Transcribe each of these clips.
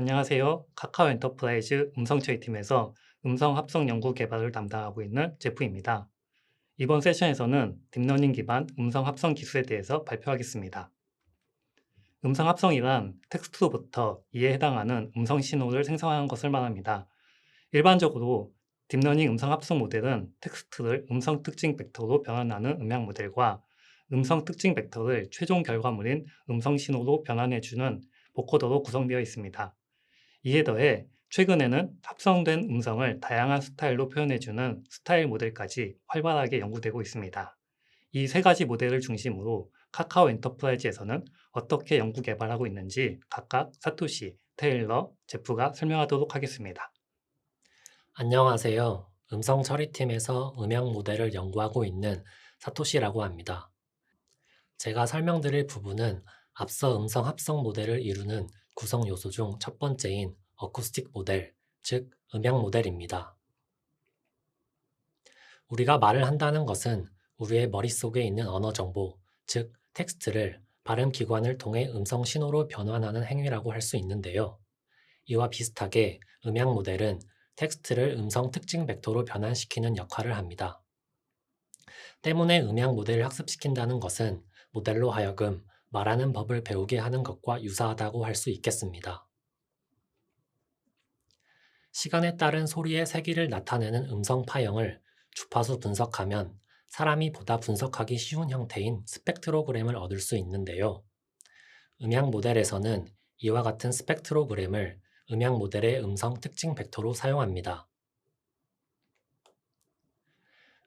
안녕하세요. 카카오 엔터프라이즈 음성 처리팀에서 음성 합성 연구 개발을 담당하고 있는 제프입니다. 이번 세션에서는 딥러닝 기반 음성 합성 기술에 대해서 발표하겠습니다. 음성 합성이란 텍스트로부터 이에 해당하는 음성 신호를 생성하는 것을 말합니다. 일반적으로 딥러닝 음성 합성 모델은 텍스트를 음성 특징 벡터로 변환하는 음향 모델과 음성 특징 벡터를 최종 결과물인 음성 신호로 변환해주는 보코더로 구성되어 있습니다. 이에 더해 최근에는 합성된 음성을 다양한 스타일로 표현해주는 스타일 모델까지 활발하게 연구되고 있습니다. 이 세 가지 모델을 중심으로 카카오 엔터프라이즈에서는 어떻게 연구 개발하고 있는지 각각 사토시, 테일러, 제프가 설명하도록 하겠습니다. 안녕하세요. 음성 처리팀에서 음향 모델을 연구하고 있는 사토시라고 합니다. 제가 설명드릴 부분은 앞서 음성 합성 모델을 이루는 구성 요소 중 첫 번째인 어쿠스틱 모델, 즉 음향 모델입니다. 우리가 말을 한다는 것은 우리의 머릿속에 있는 언어 정보, 즉 텍스트를 발음 기관을 통해 음성 신호로 변환하는 행위라고 할 수 있는데요. 이와 비슷하게 음향 모델은 텍스트를 음성 특징 벡터로 변환시키는 역할을 합니다. 때문에 음향 모델을 학습시킨다는 것은 모델로 하여금 말하는 법을 배우게 하는 것과 유사하다고 할 수 있겠습니다. 시간에 따른 소리의 세기를 나타내는 음성 파형을 주파수 분석하면 사람이 보다 분석하기 쉬운 형태인 스펙트로그램을 얻을 수 있는데요. 음향 모델에서는 이와 같은 스펙트로그램을 음향 모델의 음성 특징 벡터로 사용합니다.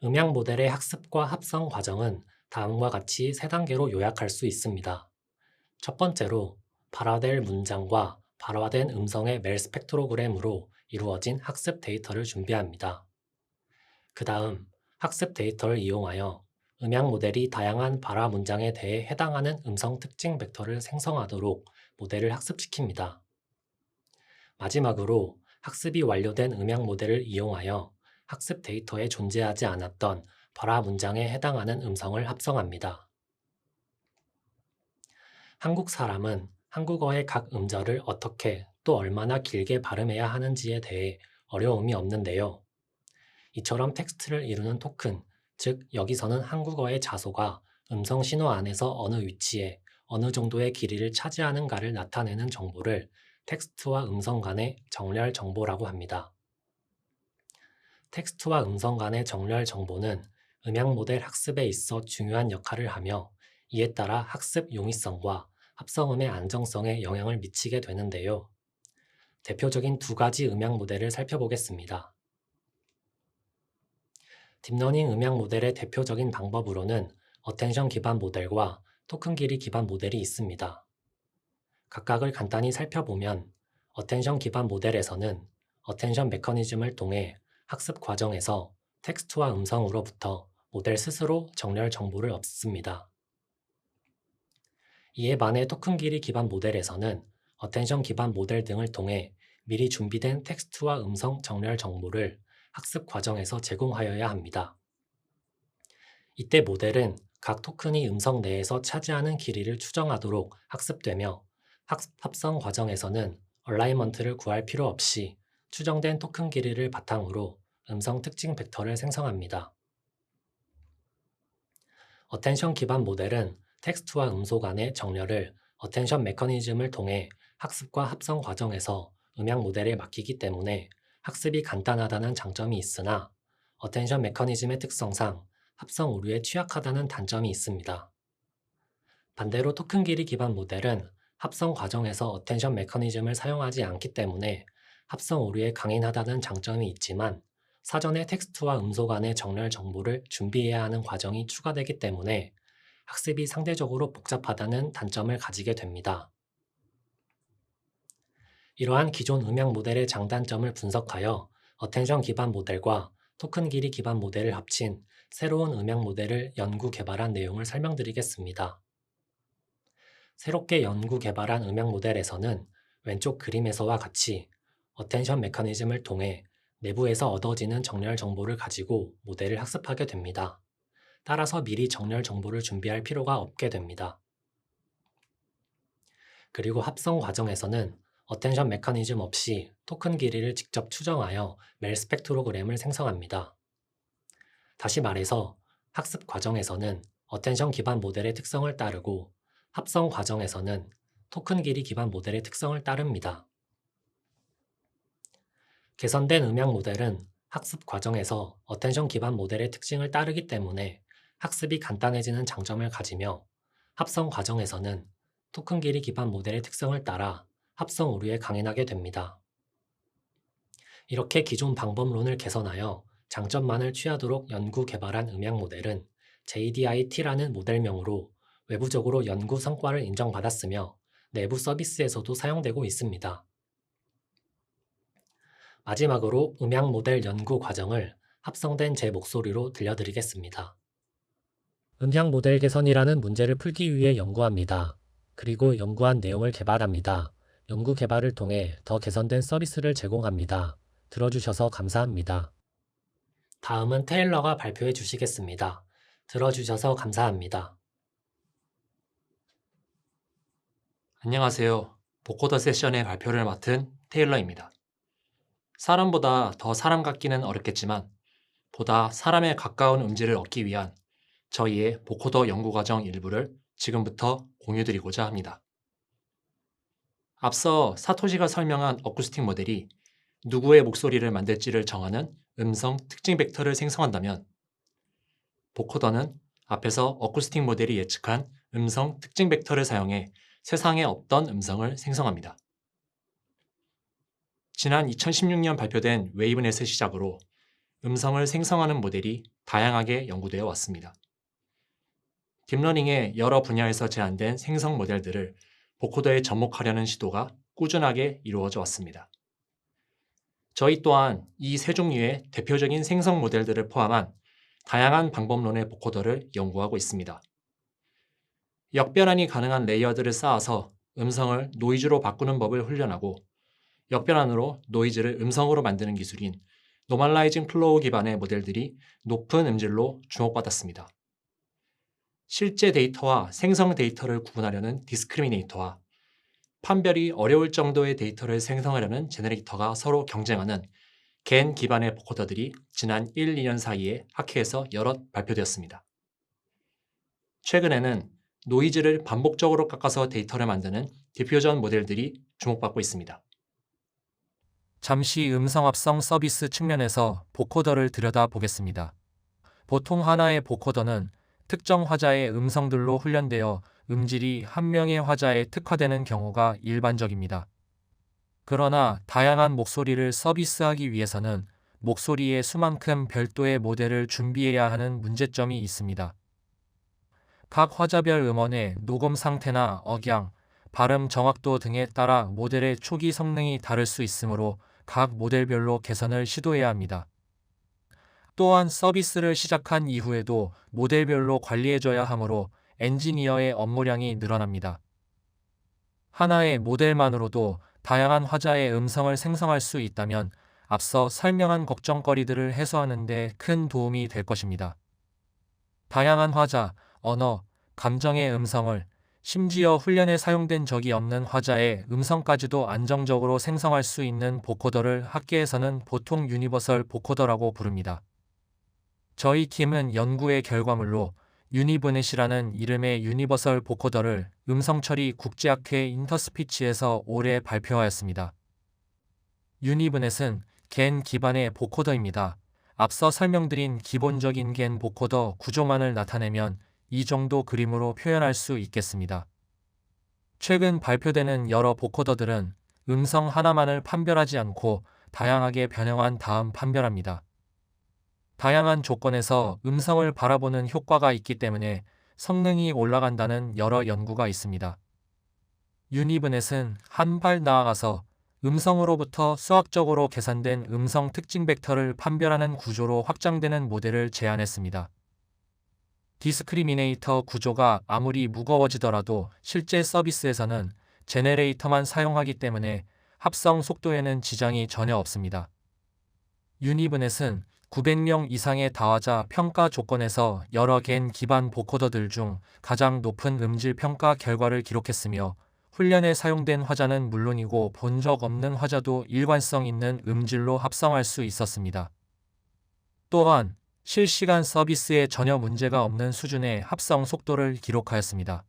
음향 모델의 학습과 합성 과정은 다음과 같이 세 단계로 요약할 수 있습니다. 첫 번째로 발화될 문장과 발화된 음성의 멜 스펙트로그램으로 이루어진 학습 데이터를 준비합니다. 그 다음 학습 데이터를 이용하여 음향 모델이 다양한 발화 문장에 대해 해당하는 음성 특징 벡터를 생성하도록 모델을 학습시킵니다. 마지막으로 학습이 완료된 음향 모델을 이용하여 학습 데이터에 존재하지 않았던 발화 문장에 해당하는 음성을 합성합니다. 한국 사람은 한국어의 각 음절을 어떻게 또 얼마나 길게 발음해야 하는지에 대해 어려움이 없는데요. 이처럼 텍스트를 이루는 토큰, 즉 여기서는 한국어의 자소가 음성 신호 안에서 어느 위치에 어느 정도의 길이를 차지하는가를 나타내는 정보를 텍스트와 음성 간의 정렬 정보라고 합니다. 텍스트와 음성 간의 정렬 정보는 음향 모델 학습에 있어 중요한 역할을 하며 이에 따라 학습 용이성과 합성음의 안정성에 영향을 미치게 되는데요. 대표적인 두 가지 음향 모델을 살펴보겠습니다. 딥러닝 음향 모델의 대표적인 방법으로는 어텐션 기반 모델과 토큰 길이 기반 모델이 있습니다. 각각을 간단히 살펴보면 어텐션 기반 모델에서는 어텐션 메커니즘을 통해 학습 과정에서 텍스트와 음성으로부터 모델 스스로 정렬 정보를 얻습니다. 이에 반해 토큰 길이 기반 모델에서는 어텐션 기반 모델 등을 통해 미리 준비된 텍스트와 음성 정렬 정보를 학습 과정에서 제공하여야 합니다. 이때 모델은 각 토큰이 음성 내에서 차지하는 길이를 추정하도록 학습되며 합성 과정에서는 얼라이먼트를 구할 필요 없이 추정된 토큰 길이를 바탕으로 음성 특징 벡터를 생성합니다. 어텐션 기반 모델은 텍스트와 음소 간의 정렬을 어텐션 메커니즘을 통해 학습과 합성 과정에서 음향 모델에 맡기기 때문에 학습이 간단하다는 장점이 있으나 어텐션 메커니즘의 특성상 합성 오류에 취약하다는 단점이 있습니다. 반대로 토큰 길이 기반 모델은 합성 과정에서 어텐션 메커니즘을 사용하지 않기 때문에 합성 오류에 강인하다는 장점이 있지만 사전에 텍스트와 음소 간의 정렬 정보를 준비해야 하는 과정이 추가되기 때문에 학습이 상대적으로 복잡하다는 단점을 가지게 됩니다. 이러한 기존 음향 모델의 장단점을 분석하여 어텐션 기반 모델과 토큰 길이 기반 모델을 합친 새로운 음향 모델을 연구 개발한 내용을 설명드리겠습니다. 새롭게 연구 개발한 음향 모델에서는 왼쪽 그림에서와 같이 어텐션 메커니즘을 통해 내부에서 얻어지는 정렬 정보를 가지고 모델을 학습하게 됩니다. 따라서 미리 정렬 정보를 준비할 필요가 없게 됩니다. 그리고 합성 과정에서는 어텐션 메커니즘 없이 토큰 길이를 직접 추정하여 멜 스펙트로그램을 생성합니다. 다시 말해서 학습 과정에서는 어텐션 기반 모델의 특성을 따르고 합성 과정에서는 토큰 길이 기반 모델의 특성을 따릅니다. 개선된 음향 모델은 학습 과정에서 어텐션 기반 모델의 특징을 따르기 때문에 학습이 간단해지는 장점을 가지며 합성 과정에서는 토큰 길이 기반 모델의 특성을 따라 합성 오류에 강인하게 됩니다. 이렇게 기존 방법론을 개선하여 장점만을 취하도록 연구 개발한 음향 모델은 JDI-T라는 모델명으로 외부적으로 연구 성과를 인정받았으며 내부 서비스에서도 사용되고 있습니다. 마지막으로 음향 모델 연구 과정을 합성된 제 목소리로 들려드리겠습니다. 음향 모델 개선이라는 문제를 풀기 위해 연구합니다. 그리고 연구한 내용을 개발합니다. 연구 개발을 통해 더 개선된 서비스를 제공합니다. 들어주셔서 감사합니다. 다음은 테일러가 발표해 주시겠습니다. 들어주셔서 감사합니다. 안녕하세요. 보코더 세션의 발표를 맡은 테일러입니다. 사람보다 더 사람 같기는 어렵겠지만 보다 사람에 가까운 음질을 얻기 위한 저희의 보코더 연구과정 일부를 지금부터 공유드리고자 합니다. 앞서 사토시가 설명한 어쿠스틱 모델이 누구의 목소리를 만들지를 정하는 음성 특징 벡터를 생성한다면 보코더는 앞에서 어쿠스틱 모델이 예측한 음성 특징 벡터를 사용해 세상에 없던 음성을 생성합니다. 지난 2016년 발표된 웨이브넷을 시작으로 음성을 생성하는 모델이 다양하게 연구되어 왔습니다. 딥러닝의 여러 분야에서 제안된 생성 모델들을 보코더에 접목하려는 시도가 꾸준하게 이루어져 왔습니다. 저희 또한 이 세 종류의 대표적인 생성 모델들을 포함한 다양한 방법론의 보코더를 연구하고 있습니다. 역변환이 가능한 레이어들을 쌓아서 음성을 노이즈로 바꾸는 법을 훈련하고 역변환으로 노이즈를 음성으로 만드는 기술인 노멀라이징 플로우 기반의 모델들이 높은 음질로 주목받았습니다. 실제 데이터와 생성 데이터를 구분하려는 디스크리미네이터와 판별이 어려울 정도의 데이터를 생성하려는 제너레이터가 서로 경쟁하는 겐 기반의 보코더들이 지난 1, 2년 사이에 학회에서 여럿 발표되었습니다. 최근에는 노이즈를 반복적으로 깎아서 데이터를 만드는 디퓨전 모델들이 주목받고 있습니다. 잠시 음성 합성 서비스 측면에서 보코더를 들여다보겠습니다. 보통 하나의 보코더는 특정 화자의 음성들로 훈련되어 음질이 한 명의 화자에 특화되는 경우가 일반적입니다. 그러나 다양한 목소리를 서비스하기 위해서는 목소리의 수만큼 별도의 모델을 준비해야 하는 문제점이 있습니다. 각 화자별 음원의 녹음 상태나 억양, 발음 정확도 등에 따라 모델의 초기 성능이 다를 수 있으므로 각 모델별로 개선을 시도해야 합니다. 또한 서비스를 시작한 이후에도 모델별로 관리해줘야 하므로 엔지니어의 업무량이 늘어납니다. 하나의 모델만으로도 다양한 화자의 음성을 생성할 수 있다면 앞서 설명한 걱정거리들을 해소하는 데 큰 도움이 될 것입니다. 다양한 화자, 언어, 감정의 음성을 심지어 훈련에 사용된 적이 없는 화자의 음성까지도 안정적으로 생성할 수 있는 보코더를 학계에서는 보통 유니버설 보코더라고 부릅니다. 저희 팀은 연구의 결과물로 유니브넷이라는 이름의 유니버설 보코더를 음성처리 국제학회 인터스피치에서 올해 발표하였습니다. 유니브넷은 겐 기반의 보코더입니다. 앞서 설명드린 기본적인 겐 보코더 구조만을 나타내면 이 정도 그림으로 표현할 수 있겠습니다. 최근 발표되는 여러 보코더들은 음성 하나만을 판별하지 않고 다양하게 변형한 다음 판별합니다. 다양한 조건에서 음성을 바라보는 효과가 있기 때문에 성능이 올라간다는 여러 연구가 있습니다. 유니브넷은 한 발 나아가서 음성으로부터 수학적으로 계산된 음성 특징 벡터를 판별하는 구조로 확장되는 모델을 제안했습니다. 디스크리미네이터 구조가 아무리 무거워지더라도 실제 서비스에서는 제네레이터만 사용하기 때문에 합성 속도에는 지장이 전혀 없습니다. 유니브넷은 900명 이상의 다화자 평가 조건에서 여러 겐 기반 보코더들 중 가장 높은 음질 평가 결과를 기록했으며 훈련에 사용된 화자는 물론이고 본 적 없는 화자도 일관성 있는 음질로 합성할 수 있었습니다. 또한 실시간 서비스에 전혀 문제가 없는 수준의 합성 속도를 기록하였습니다.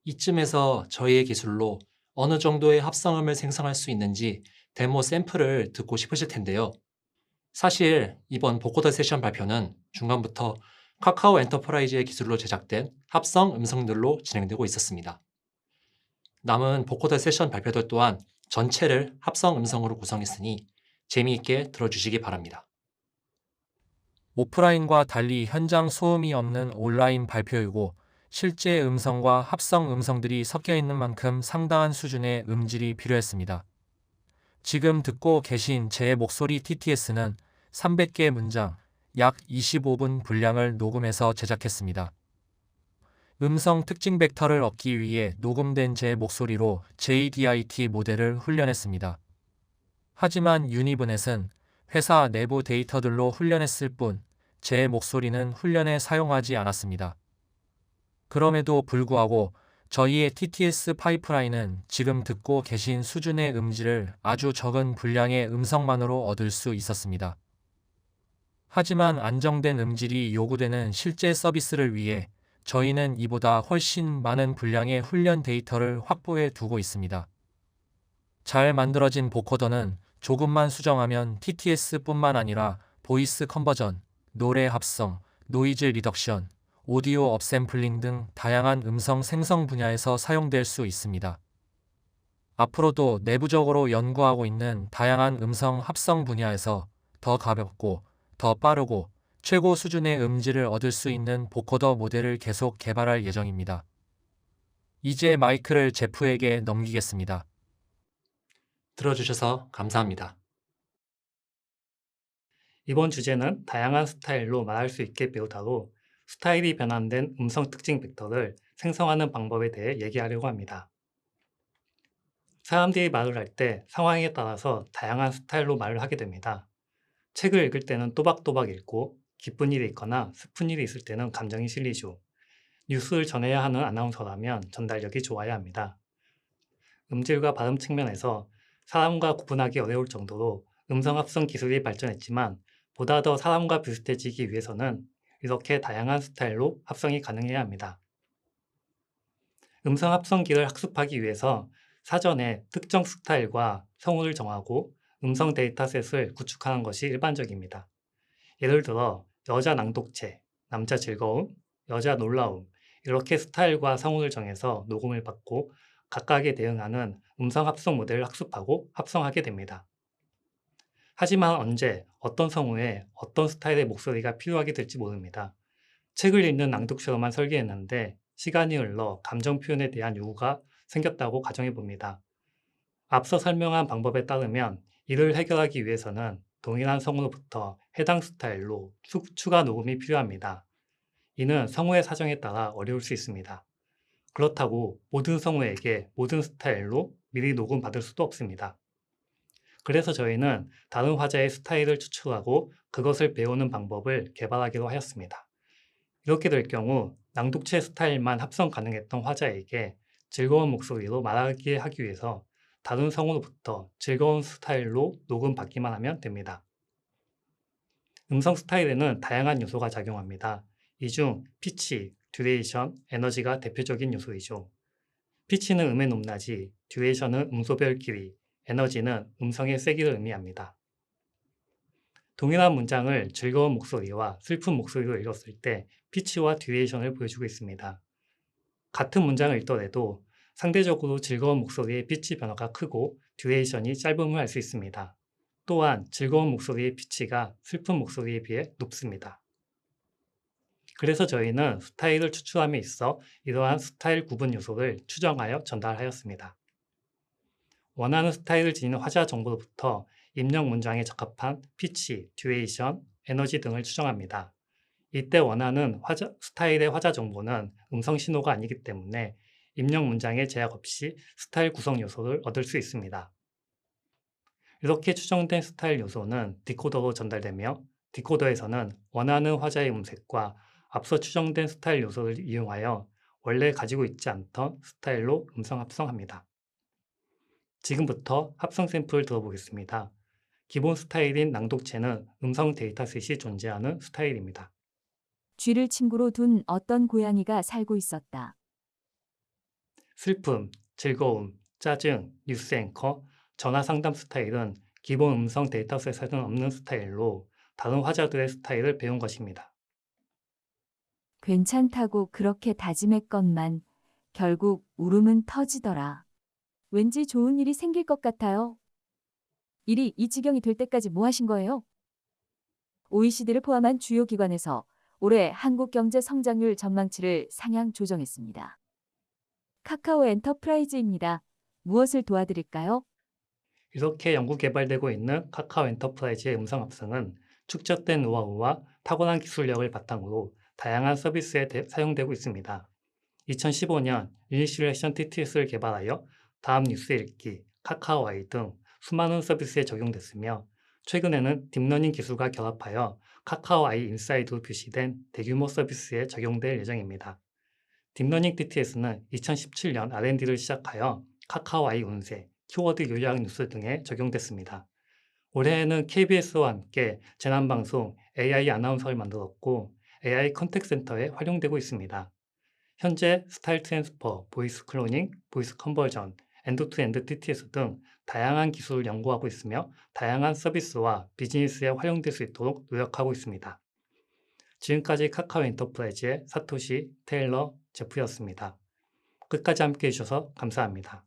이쯤에서 저희의 기술로 어느 정도의 합성음을 생성할 수 있는지 데모 샘플을 듣고 싶으실 텐데요. 사실 이번 보코더 세션 발표는 중간부터 카카오 엔터프라이즈의 기술로 제작된 합성 음성들로 진행되고 있었습니다. 남은 보코더 세션 발표들 또한 전체를 합성 음성으로 구성했으니 재미있게 들어주시기 바랍니다. 오프라인과 달리 현장 소음이 없는 온라인 발표이고 실제 음성과 합성 음성들이 섞여 있는 만큼 상당한 수준의 음질이 필요했습니다. 지금 듣고 계신 제 목소리 TTS는 300개 문장, 약 25분 분량을 녹음해서 제작했습니다. 음성 특징 벡터를 얻기 위해 녹음된 제 목소리로 JDIT 모델을 훈련했습니다. 하지만 유니브넷은 회사 내부 데이터들로 훈련했을 뿐 제 목소리는 훈련에 사용하지 않았습니다. 그럼에도 불구하고 저희의 TTS 파이프라인은 지금 듣고 계신 수준의 음질을 아주 적은 분량의 음성만으로 얻을 수 있었습니다. 하지만 안정된 음질이 요구되는 실제 서비스를 위해 저희는 이보다 훨씬 많은 분량의 훈련 데이터를 확보해 두고 있습니다. 잘 만들어진 보코더는 조금만 수정하면 TTS뿐만 아니라 보이스 컨버전, 노래 합성, 노이즈 리덕션, 오디오 업샘플링 등 다양한 음성 생성 분야에서 사용될 수 있습니다. 앞으로도 내부적으로 연구하고 있는 다양한 음성 합성 분야에서 더 가볍고 더 빠르고 최고 수준의 음질을 얻을 수 있는 보코더 모델을 계속 개발할 예정입니다. 이제 마이크를 제프에게 넘기겠습니다. 들어주셔서 감사합니다. 이번 주제는 다양한 스타일로 말할 수 있게 배우다로 스타일이 변환된 음성 특징 벡터를 생성하는 방법에 대해 얘기하려고 합니다. 사람들이 말을 할 때 상황에 따라서 다양한 스타일로 말을 하게 됩니다. 책을 읽을 때는 또박또박 읽고 기쁜 일이 있거나 슬픈 일이 있을 때는 감정이 실리죠. 뉴스를 전해야 하는 아나운서라면 전달력이 좋아야 합니다. 음질과 발음 측면에서 사람과 구분하기 어려울 정도로 음성 합성 기술이 발전했지만 보다 더 사람과 비슷해지기 위해서는 이렇게 다양한 스타일로 합성이 가능해야 합니다. 음성 합성기를 학습하기 위해서 사전에 특정 스타일과 성우를 정하고 음성 데이터셋을 구축하는 것이 일반적입니다. 예를 들어 여자 낭독체, 남자 즐거움, 여자 놀라움 이렇게 스타일과 성우를 정해서 녹음을 받고 각각에 대응하는 음성 합성 모델을 학습하고 합성하게 됩니다. 하지만 언제, 어떤 성우에 어떤 스타일의 목소리가 필요하게 될지 모릅니다. 책을 읽는 낭독처로만 설계했는데 시간이 흘러 감정 표현에 대한 요구가 생겼다고 가정해 봅니다. 앞서 설명한 방법에 따르면 이를 해결하기 위해서는 동일한 성우로부터 해당 스타일로 추가 녹음이 필요합니다. 이는 성우의 사정에 따라 어려울 수 있습니다. 그렇다고 모든 성우에게 모든 스타일로 미리 녹음 받을 수도 없습니다. 그래서 저희는 다른 화자의 스타일을 추출하고 그것을 배우는 방법을 개발하기로 하였습니다. 이렇게 될 경우 낭독체 스타일만 합성 가능했던 화자에게 즐거운 목소리로 말하게 하기 위해서 다른 성우로부터 즐거운 스타일로 녹음 받기만 하면 됩니다. 음성 스타일에는 다양한 요소가 작용합니다. 이 중 피치, 듀레이션, 에너지가 대표적인 요소이죠. 피치는 음의 높낮이, 듀레이션은 음소별 길이, 에너지는 음성의 세기를 의미합니다. 동일한 문장을 즐거운 목소리와 슬픈 목소리로 읽었을 때 피치와 듀레이션을 보여주고 있습니다. 같은 문장을 읽더라도 상대적으로 즐거운 목소리의 피치 변화가 크고 듀레이션이 짧음을 알 수 있습니다. 또한 즐거운 목소리의 피치가 슬픈 목소리에 비해 높습니다. 그래서 저희는 스타일을 추출함에 있어 이러한 스타일 구분 요소를 추정하여 전달하였습니다. 원하는 스타일을 지니는 화자 정보로부터 입력 문장에 적합한 피치, 듀레이션, 에너지 등을 추정합니다. 이때 원하는 스타일의 화자 정보는 음성 신호가 아니기 때문에 입력 문장에 제약 없이 스타일 구성 요소를 얻을 수 있습니다. 이렇게 추정된 스타일 요소는 디코더로 전달되며 디코더에서는 원하는 화자의 음색과 앞서 추정된 스타일 요소를 이용하여 원래 가지고 있지 않던 스타일로 음성 합성합니다. 지금부터 합성 샘플을 들어보겠습니다. 기본 스타일인 낭독체는 음성 데이터셋이 존재하는 스타일입니다. 쥐를 친구로 둔 어떤 고양이가 살고 있었다. 슬픔, 즐거움, 짜증, 뉴스 앵커, 전화 상담 스타일은 기본 음성 데이터셋에는 없는 스타일로 다른 화자들의 스타일을 배운 것입니다. 괜찮다고 그렇게 다짐했건만 결국 울음은 터지더라. 왠지 좋은 일이 생길 것 같아요. 일이 이 지경이 될 때까지 뭐 하신 거예요? OECD를 포함한 주요 기관에서 올해 한국 경제 성장률 전망치를 상향 조정했습니다. 카카오 엔터프라이즈입니다. 무엇을 도와드릴까요? 이렇게 연구 개발되고 있는 카카오 엔터프라이즈의 음성 합성은 축적된 노하우와 타고난 기술력을 바탕으로 다양한 서비스에 사용되고 있습니다. 2015년 유니시뮬레이션 TTS를 개발하여 다음 뉴스 읽기, 카카오아이 등 수많은 서비스에 적용됐으며 최근에는 딥러닝 기술과 결합하여 카카오아이 인사이드로 표시된 대규모 서비스에 적용될 예정입니다. 딥러닝 TTS는 2017년 R&D를 시작하여 카카오아이 운세, 키워드 요약 뉴스 등에 적용됐습니다. 올해에는 KBS와 함께 재난방송 AI 아나운서를 만들었고 AI 컨택센터에 활용되고 있습니다. 현재 스타일 트랜스퍼, 보이스 클로닝, 보이스 컨버전, 엔드-투-엔드 TTS 등 다양한 기술을 연구하고 있으며 다양한 서비스와 비즈니스에 활용될 수 있도록 노력하고 있습니다. 지금까지 카카오 엔터프라이즈의 사토시, 테일러, 제프였습니다. 끝까지 함께해 주셔서 감사합니다.